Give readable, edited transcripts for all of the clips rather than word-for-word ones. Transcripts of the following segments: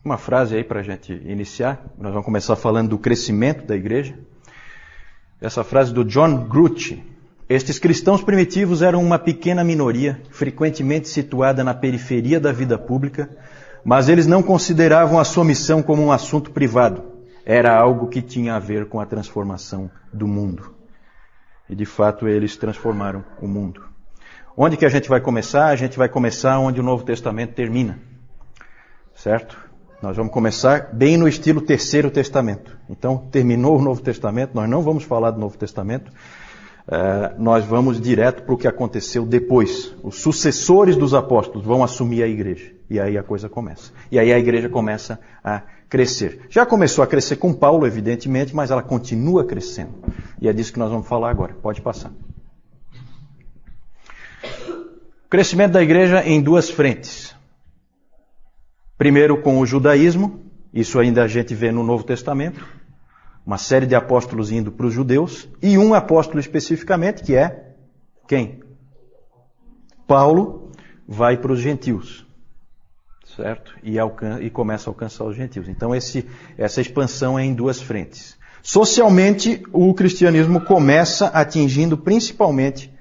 Uma frase aí para a gente iniciar. Nós vamos começar falando do crescimento da igreja. Essa frase do John Grucci. Estes cristãos primitivos eram uma pequena minoria, frequentemente situada na periferia da vida pública, mas eles não consideravam a sua missão como um assunto privado. Era algo que tinha a ver com a transformação do mundo. E de fato eles transformaram o mundo. Onde que a gente vai começar? A gente vai começar onde o Novo Testamento termina. Certo? Nós vamos começar bem no estilo Terceiro Testamento. Então, terminou o Novo Testamento, nós não vamos falar do Novo Testamento, nós vamos direto para o que aconteceu depois. Os sucessores dos apóstolos vão assumir a igreja. E aí a coisa começa. E aí a igreja começa a crescer. Já começou a crescer com Paulo, evidentemente, mas ela continua crescendo. E é disso que nós vamos falar agora. Pode passar. O crescimento da igreja em duas frentes. Primeiro com o judaísmo, isso ainda a gente vê no Novo Testamento, uma série de apóstolos indo para os judeus, e um apóstolo especificamente, que é quem? Paulo vai para os gentios, certo? E começa a alcançar os gentios. Então essa expansão é em duas frentes. Socialmente, o cristianismo começa atingindo principalmente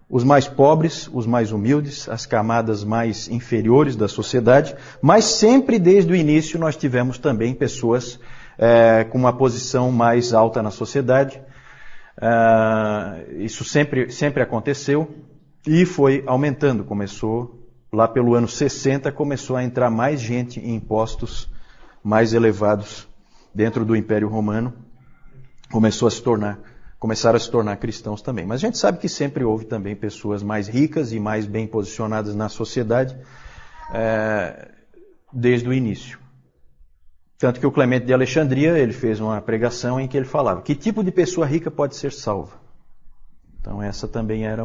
os mais pobres, os mais humildes, as camadas mais inferiores da sociedade, mas sempre desde o início nós tivemos também pessoas com uma posição mais alta na sociedade. Isso sempre aconteceu e foi aumentando. Começou lá pelo ano 60, começou a entrar mais gente em postos mais elevados dentro do Império Romano. Começaram a se tornar cristãos também. Mas a gente sabe que sempre houve também pessoas mais ricas e mais bem posicionadas na sociedade desde o início. Tanto que o Clemente de Alexandria, ele fez uma pregação em que ele falava: que tipo de pessoa rica pode ser salva? Então essa também era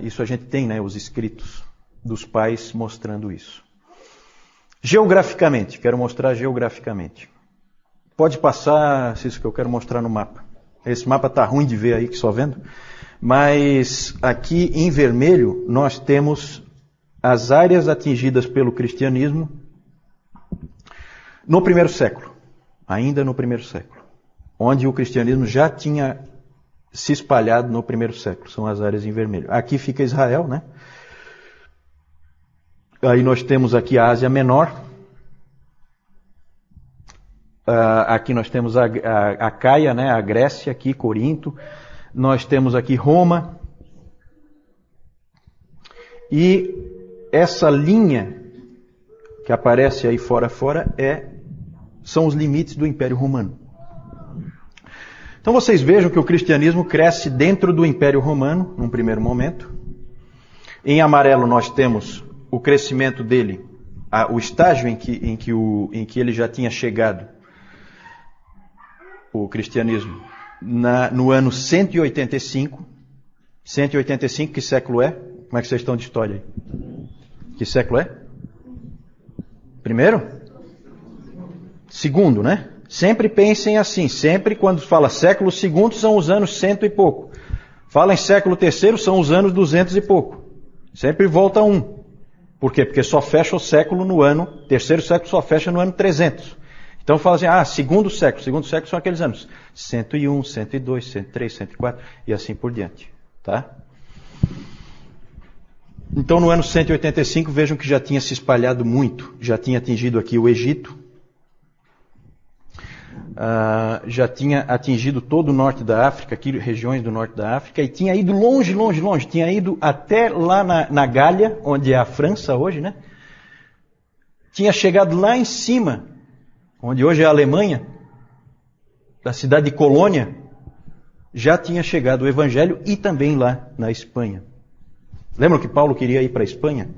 isso a gente tem, né, os escritos dos pais mostrando isso. Geograficamente, quero mostrar geograficamente. Pode passar, isso que eu quero mostrar no mapa. Esse mapa está ruim de ver aí, que só vendo. Mas aqui em vermelho nós temos as áreas atingidas pelo cristianismo no primeiro século. Ainda no primeiro século. Onde o cristianismo já tinha se espalhado no primeiro século. São as áreas em vermelho. Aqui fica Israel, né? Aí nós temos aqui a Ásia Menor. Aqui nós temos a Caia, né, a Grécia, aqui Corinto. Nós temos aqui Roma. E essa linha que aparece aí fora são os limites do Império Romano. Então vocês vejam que o cristianismo cresce dentro do Império Romano, num primeiro momento. Em amarelo nós temos o crescimento dele, o estágio em que ele já tinha chegado, o cristianismo, no ano 185. 185, que século é? Como é que vocês estão de história aí? Que século é? Primeiro? Segundo, né? Sempre pensem assim. Sempre quando fala século segundo são os anos 100 e pouco. Fala em século terceiro são os anos 200 e pouco. Sempre volta um. Por quê? Porque só fecha o século no ano, terceiro século só fecha no ano 300. Então fala assim, segundo século são aqueles anos 101, 102, 103, 104 e assim por diante, tá? Então no ano 185 vejam que já tinha se espalhado muito, já tinha atingido aqui o Egito, já tinha atingido todo o norte da África, aqui regiões do norte da África, e tinha ido longe, tinha ido até lá na Gália, onde é a França hoje, né? Tinha chegado lá em cima, onde hoje é a Alemanha, da cidade de Colônia, já tinha chegado o Evangelho, e também lá na Espanha. Lembram que Paulo queria ir para a Espanha?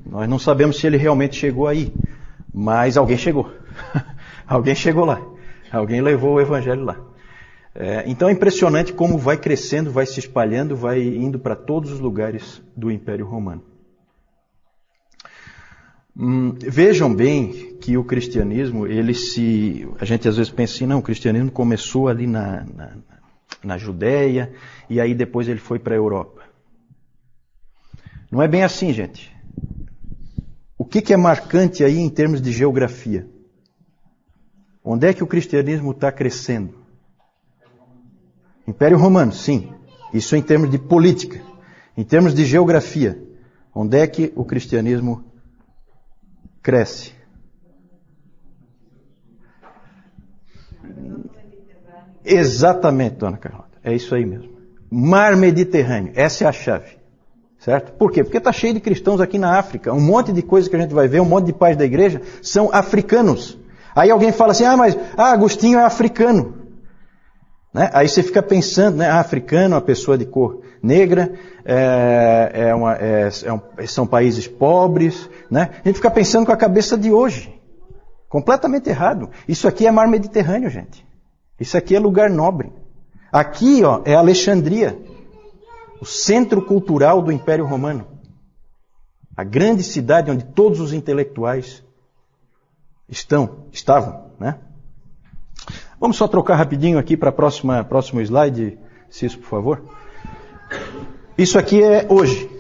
Nós não sabemos se ele realmente chegou aí, mas alguém chegou. Alguém chegou lá. Alguém levou o Evangelho lá. Então é impressionante como vai crescendo, vai se espalhando, vai indo para todos os lugares do Império Romano. Vejam bem que o cristianismo, a gente às vezes pensa assim, não, o cristianismo começou ali na Judéia e aí depois ele foi para a Europa. Não é bem assim, gente. O que é marcante aí em termos de geografia? Onde é que o cristianismo está crescendo? Império Romano, sim. Isso em termos de política. Em termos de geografia, onde é que o cristianismo cresce? Exatamente, dona Carlota. É isso aí mesmo. Mar Mediterrâneo. Essa é a chave. Certo? Por quê? Porque está cheio de cristãos aqui na África. Um monte de coisas que a gente vai ver, um monte de pais da igreja são africanos. Aí alguém fala assim, mas Agostinho é africano. Né? Aí você fica pensando, né? Africano, uma pessoa de cor negra, são países pobres. Né? A gente fica pensando com a cabeça de hoje. Completamente errado. Isso aqui é Mar Mediterrâneo, gente. Isso aqui é lugar nobre. Aqui, é Alexandria. O centro cultural do Império Romano. A grande cidade onde todos os intelectuais estavam, né? Vamos só trocar rapidinho aqui para próximo slide, Cis, por favor. Isso aqui é hoje,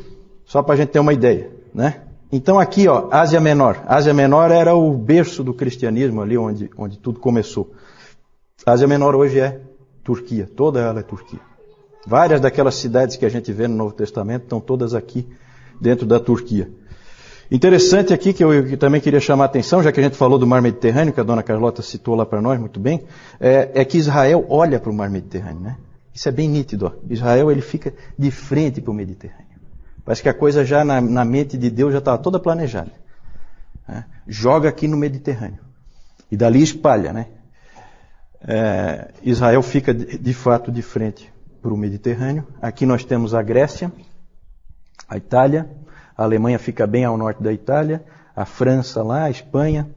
só para a gente ter uma ideia, né? Então aqui, Ásia Menor. Ásia Menor era o berço do cristianismo ali onde tudo começou. Ásia Menor hoje é Turquia, toda ela é Turquia. Várias daquelas cidades que a gente vê no Novo Testamento estão todas aqui dentro da Turquia. Interessante aqui, que eu também queria chamar a atenção, já que a gente falou do Mar Mediterrâneo, que a dona Carlota citou lá para nós muito bem, é que Israel olha para o Mar Mediterrâneo, né? Isso é bem nítido. Israel, ele fica de frente para o Mediterrâneo. Parece que a coisa já na mente de Deus já estava toda planejada. Né? Joga aqui no Mediterrâneo. E dali espalha, né? Israel fica de fato de frente para o Mediterrâneo. Aqui nós temos a Grécia, a Itália, a Alemanha fica bem ao norte da Itália, a França lá, a Espanha.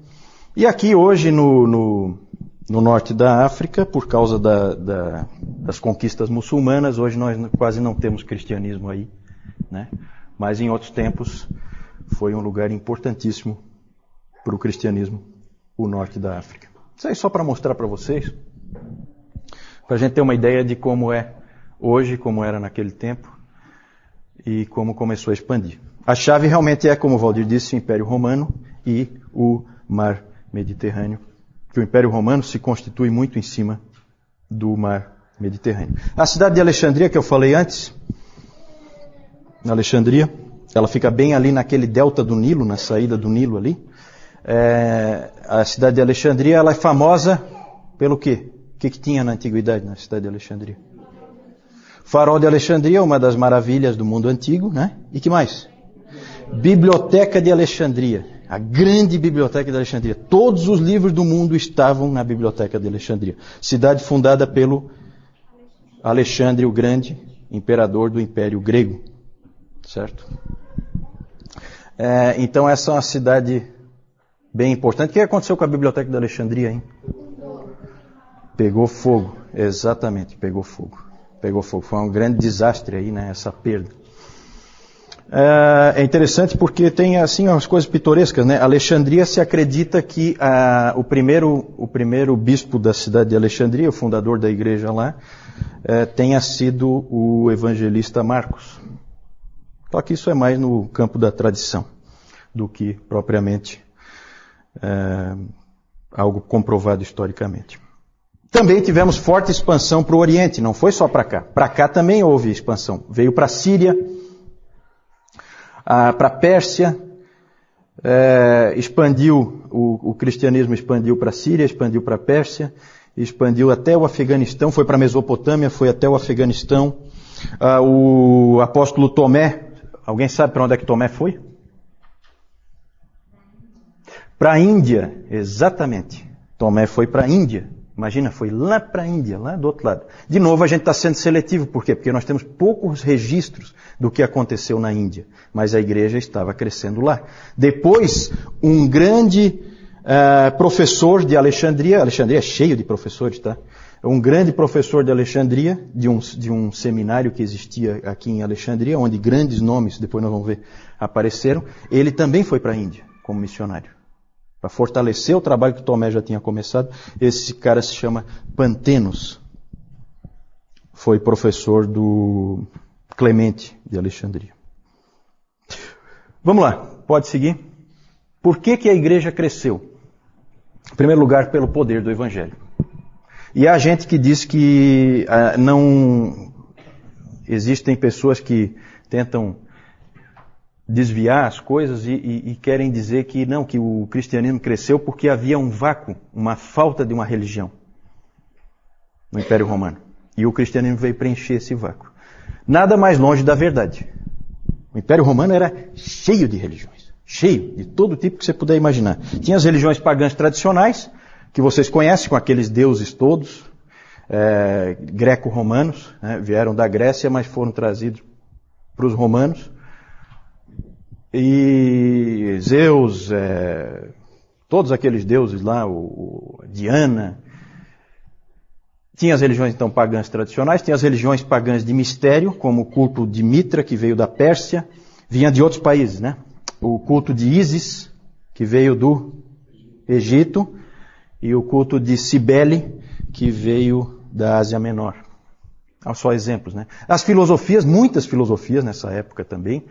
E aqui hoje no norte da África, por causa das conquistas muçulmanas, hoje nós quase não temos cristianismo aí, né? Mas em outros tempos foi um lugar importantíssimo para o cristianismo, o norte da África. Isso aí só para mostrar para vocês, para a gente ter uma ideia de como é hoje, como era naquele tempo e como começou a expandir. A chave realmente é, como o Valdir disse, o Império Romano e o Mar Mediterrâneo, que o Império Romano se constitui muito em cima do Mar Mediterrâneo. A cidade de Alexandria, que eu falei antes, Alexandria, ela fica bem ali naquele delta do Nilo, na saída do Nilo ali. A cidade de Alexandria, ela é famosa pelo quê? O que tinha na antiguidade na cidade de Alexandria? Farol de Alexandria, uma das maravilhas do mundo antigo, né? E que mais? Biblioteca de Alexandria, a grande biblioteca de Alexandria. Todos os livros do mundo estavam na biblioteca de Alexandria. Cidade fundada pelo Alexandre o Grande, imperador do Império Grego. Certo? Então essa é uma cidade bem importante. O que aconteceu com a biblioteca de Alexandria, hein? Pegou fogo, exatamente, pegou fogo. Pegou fogo. Foi um grande desastre aí, né? Essa perda. É interessante porque tem assim umas coisas pitorescas, né? Alexandria, se acredita que o primeiro bispo da cidade de Alexandria, o fundador da igreja lá, tenha sido o evangelista Marcos. Só que isso é mais no campo da tradição do que propriamente algo comprovado historicamente. Também tivemos forte expansão para o Oriente, não foi só para cá. Para cá também houve expansão. Veio para a Síria, para a Pérsia, expandiu, o cristianismo expandiu para a Síria, expandiu para a Pérsia, expandiu até o Afeganistão, foi para a Mesopotâmia, foi até o Afeganistão. O apóstolo Tomé, alguém sabe para onde é que Tomé foi? Para a Índia, exatamente. Tomé foi para a Índia. Imagina, foi lá para a Índia, lá do outro lado. De novo, a gente está sendo seletivo. Por quê? Porque nós temos poucos registros do que aconteceu na Índia. Mas a igreja estava crescendo lá. Depois, um grande professor de Alexandria. Alexandria é cheio de professores, tá? Um grande professor de Alexandria, de um seminário que existia aqui em Alexandria, onde grandes nomes, depois nós vamos ver, apareceram. Ele também foi para a Índia como missionário. Para fortalecer o trabalho que Tomé já tinha começado. Esse cara se chama Pantenos. Foi professor do Clemente de Alexandria. Vamos lá, pode seguir. Por que a igreja cresceu? Em primeiro lugar, pelo poder do Evangelho. E há gente que diz que não existem pessoas que tentam desviar as coisas e querem dizer que não, que o cristianismo cresceu porque havia um vácuo, uma falta de uma religião no Império Romano. E o cristianismo veio preencher esse vácuo. Nada mais longe da verdade. O Império Romano era cheio de religiões. Cheio de todo tipo que você puder imaginar. Tinha as religiões pagãs tradicionais, que vocês conhecem, com aqueles deuses todos, greco-romanos, né, vieram da Grécia, mas foram trazidos para os romanos. E Zeus, todos aqueles deuses lá, Diana. Tinha as religiões então pagãs tradicionais, tinha as religiões pagãs de mistério, como o culto de Mitra, que veio da Pérsia, vinha de outros países, né? O culto de Ísis, que veio do Egito, e o culto de Cibele, que veio da Ásia Menor. Só exemplos, né? As filosofias, muitas filosofias nessa época também,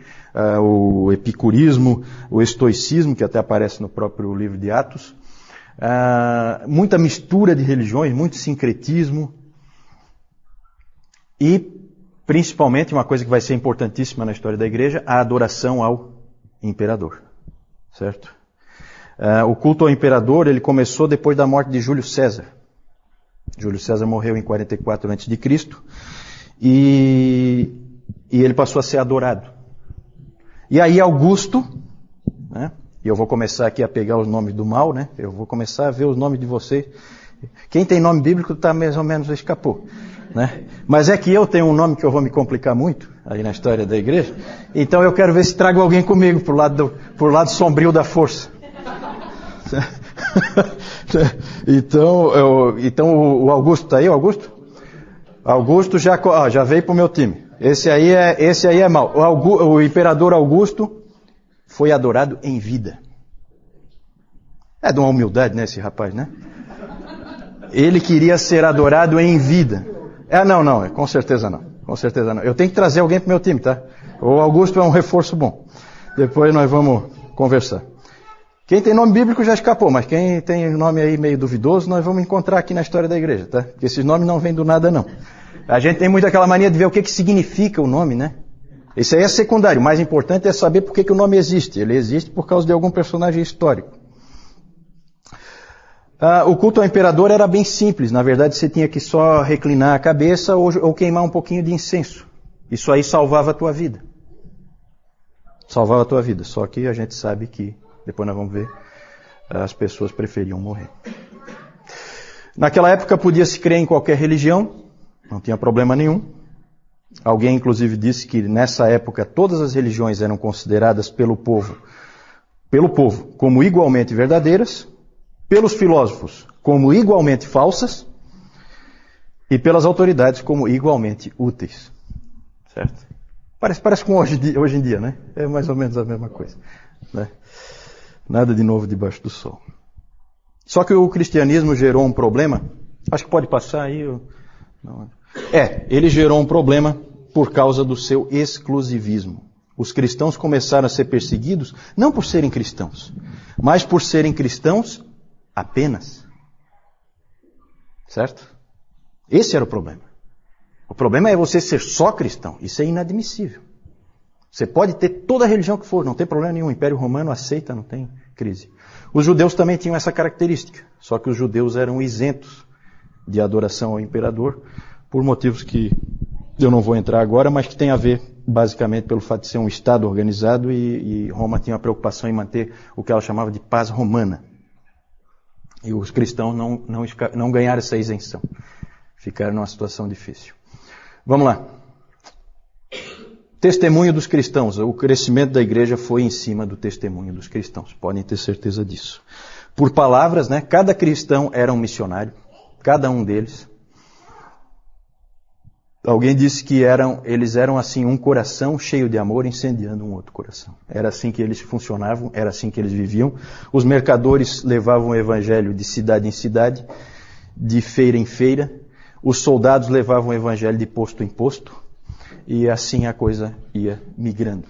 o epicurismo, o estoicismo, que até aparece no próprio livro de Atos, muita mistura de religiões, muito sincretismo, e principalmente uma coisa que vai ser importantíssima na história da igreja, a adoração ao imperador, certo? O culto ao imperador, ele começou depois da morte de Júlio César. Júlio César morreu em 44 a.C. e ele passou a ser adorado. E aí Augusto, né? E eu vou começar aqui a pegar os nomes do mal, né? Eu vou começar a ver os nomes de vocês. Quem tem nome bíblico está mais ou menos escapou, né? Mas é que eu tenho um nome que eu vou me complicar muito aí na história da igreja. Então eu quero ver se trago alguém comigo pro lado sombrio da força. Então o Augusto está aí, o Augusto? Augusto já veio pro meu time. Esse aí é mau. O imperador Augusto foi adorado em vida. É de uma humildade, né, esse rapaz, né? Ele queria ser adorado em vida. Não, com certeza não. Com certeza não. Eu tenho que trazer alguém pro meu time, tá? O Augusto é um reforço bom. Depois nós vamos conversar. Quem tem nome bíblico já escapou, mas quem tem nome aí meio duvidoso, nós vamos encontrar aqui na história da igreja, tá? Porque esses nomes não vêm do nada, não. A gente tem muito aquela mania de ver o que significa o nome, né? Isso aí é secundário. O mais importante é saber por que o nome existe. Ele existe por causa de algum personagem histórico. O culto ao imperador era bem simples. Na verdade, você tinha que só reclinar a cabeça ou queimar um pouquinho de incenso. Isso aí salvava a tua vida. Salvava a tua vida. Só que a gente sabe que, depois nós vamos ver, as pessoas preferiam morrer. Naquela época podia-se crer em qualquer religião. Não tinha problema nenhum. Alguém, inclusive, disse que nessa época todas as religiões eram consideradas pelo povo como igualmente verdadeiras, pelos filósofos como igualmente falsas e pelas autoridades como igualmente úteis. Certo? Parece com hoje em dia, né? É mais ou menos a mesma coisa, né? Nada de novo debaixo do sol. Só que o cristianismo gerou um problema. Acho que pode passar aí. Ele gerou um problema por causa do seu exclusivismo. Os cristãos começaram a ser perseguidos não por serem cristãos, mas por serem cristãos apenas. Certo? Esse era o problema. O problema é você ser só cristão. Isso é inadmissível. Você pode ter toda a religião que for, não tem problema nenhum. O Império Romano aceita, não tem crise. Os judeus também tinham essa característica, só que os judeus eram isentos de adoração ao imperador, por motivos que eu não vou entrar agora, mas que tem a ver basicamente pelo fato de ser um Estado organizado e Roma tinha uma preocupação em manter o que ela chamava de paz romana. E os cristãos não ganharam essa isenção. Ficaram numa situação difícil. Vamos lá. Testemunho dos cristãos. O crescimento da igreja foi em cima do testemunho dos cristãos. Podem ter certeza disso. Por palavras, né? Cada cristão era um missionário. Cada um deles. Alguém disse que eles eram assim um coração cheio de amor incendiando um outro coração. Era assim que eles funcionavam, era assim que eles viviam. Os mercadores levavam o evangelho de cidade em cidade, de feira em feira. Os soldados levavam o evangelho de posto em posto. E assim a coisa ia migrando.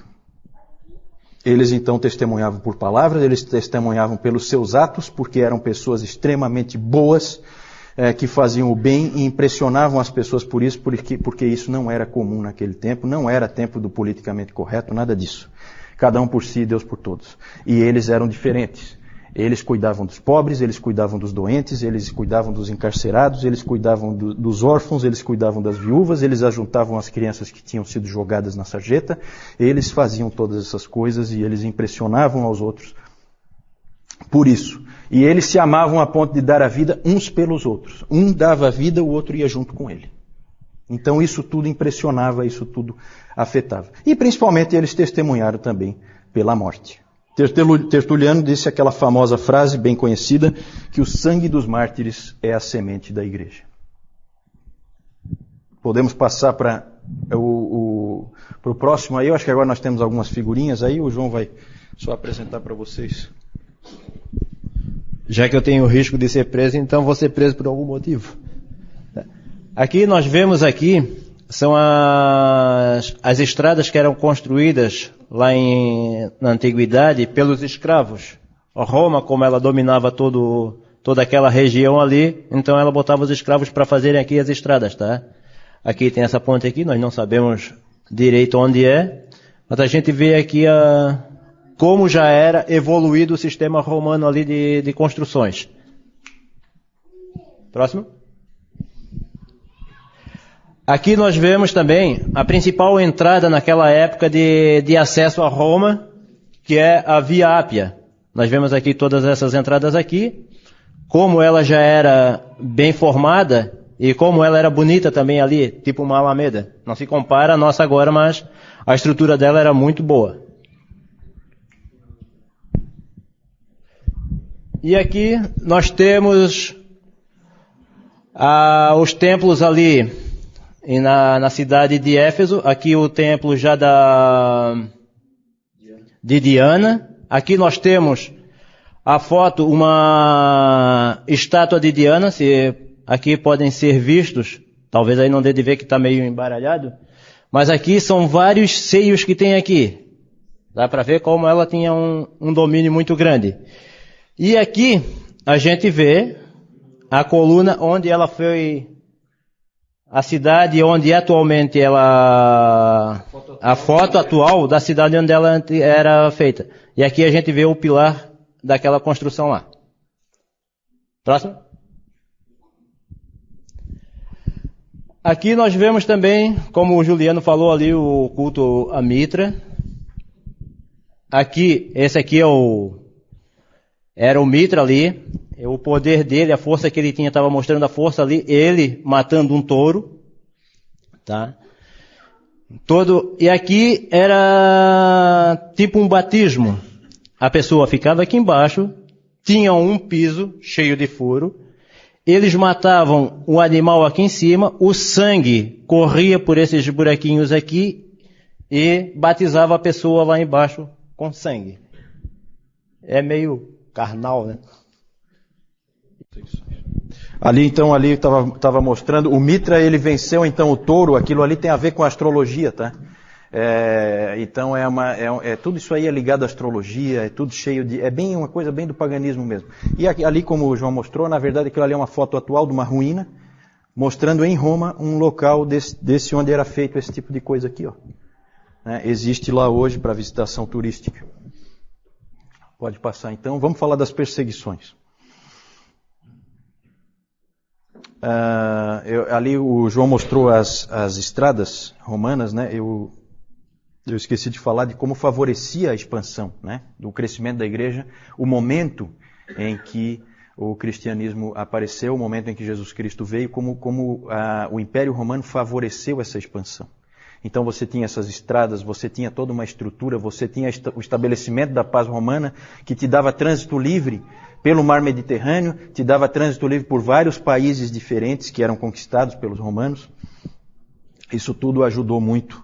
Eles então testemunhavam por palavras, eles testemunhavam pelos seus atos, porque eram pessoas extremamente boas, que faziam o bem e impressionavam as pessoas por isso, porque isso não era comum naquele tempo, não era tempo do politicamente correto, nada disso. Cada um por si, Deus por todos. E eles eram diferentes. Eles cuidavam dos pobres, eles cuidavam dos doentes, eles cuidavam dos encarcerados, eles cuidavam dos órfãos, eles cuidavam das viúvas, eles ajuntavam as crianças que tinham sido jogadas na sarjeta, eles faziam todas essas coisas e eles impressionavam aos outros por isso. E eles se amavam a ponto de dar a vida uns pelos outros. Um dava a vida, o outro ia junto com ele. Então isso tudo impressionava, isso tudo afetava. E principalmente eles testemunharam também pela morte. Tertuliano disse aquela famosa frase bem conhecida, que o sangue dos mártires é a semente da igreja. Podemos passar para o próximo aí. Eu acho que agora nós temos algumas figurinhas aí. O João vai só apresentar para vocês. Já que eu tenho o risco de ser preso, então vou ser preso por algum motivo. Aqui nós vemos aqui, são as estradas que eram construídas lá na antiguidade pelos escravos. A Roma, como ela dominava toda aquela região ali, então ela botava os escravos para fazerem aqui as estradas, tá? Aqui tem essa ponte aqui, nós não sabemos direito onde é, mas a gente vê aqui como já era evoluído o sistema romano ali de construções. Próximo. Aqui nós vemos também a principal entrada naquela época de acesso a Roma, que é a Via Ápia. Nós vemos aqui todas essas entradas aqui, como ela já era bem formada e como ela era bonita também ali, tipo uma alameda. Não se compara a nossa agora, mas a estrutura dela era muito boa. E aqui nós temos os templos ali na cidade de Éfeso. Aqui o templo já de Diana. Aqui nós temos a foto, uma estátua de Diana. Aqui podem ser vistos, talvez aí não dê de ver que está meio embaralhado, mas aqui são vários seios que tem aqui. Dá para ver como ela tinha um domínio muito grande. E aqui a gente vê a coluna onde ela foi, a cidade onde atualmente a foto atual da cidade onde ela era feita. E aqui a gente vê o pilar daquela construção lá. Próximo. Aqui nós vemos também, como o Juliano falou ali, o culto a Mitra. Aqui, esse aqui era o Mitra ali, o poder dele, a força que ele tinha, estava mostrando a força ali, ele matando um touro, tá? E aqui era tipo um batismo. A pessoa ficava aqui embaixo, tinha um piso cheio de furo, eles matavam o animal aqui em cima, o sangue corria por esses buraquinhos aqui e batizava a pessoa lá embaixo com sangue. É meio carnal, né? Ali estava mostrando, o Mitra ele venceu então o touro, aquilo ali tem a ver com a astrologia, tá? Então tudo isso aí é ligado à astrologia, é tudo cheio de, é bem uma coisa bem do paganismo mesmo. E ali, como o João mostrou, na verdade aquilo ali é uma foto atual de uma ruína, mostrando em Roma um local desse onde era feito esse tipo de coisa aqui, ó. Existe lá hoje para visitação turística. Pode passar então. Vamos falar das perseguições. Ali o João mostrou as estradas romanas, né? Eu esqueci de falar de como favorecia a expansão, né? Do crescimento da igreja, o momento em que o cristianismo apareceu, o momento em que Jesus Cristo veio, como o Império Romano favoreceu essa expansão. Então você tinha essas estradas, você tinha toda uma estrutura, você tinha o estabelecimento da paz romana, que te dava trânsito livre pelo mar Mediterrâneo, te dava trânsito livre por vários países diferentes que eram conquistados pelos romanos. Isso tudo ajudou muito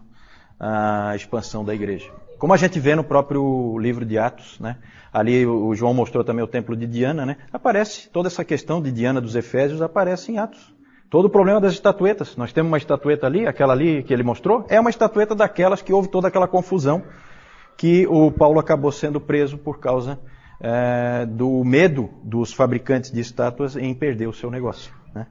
a expansão da igreja. Como a gente vê no próprio livro de Atos, né? Ali o João mostrou também o templo de Diana, né? Aparece toda essa questão de Diana dos Efésios, aparece em Atos. Todo o problema das estatuetas. Nós temos uma estatueta ali, aquela ali que ele mostrou, é uma estatueta daquelas que houve toda aquela confusão que o Paulo acabou sendo preso por causa do medo dos fabricantes de estátuas em perder o seu negócio, né?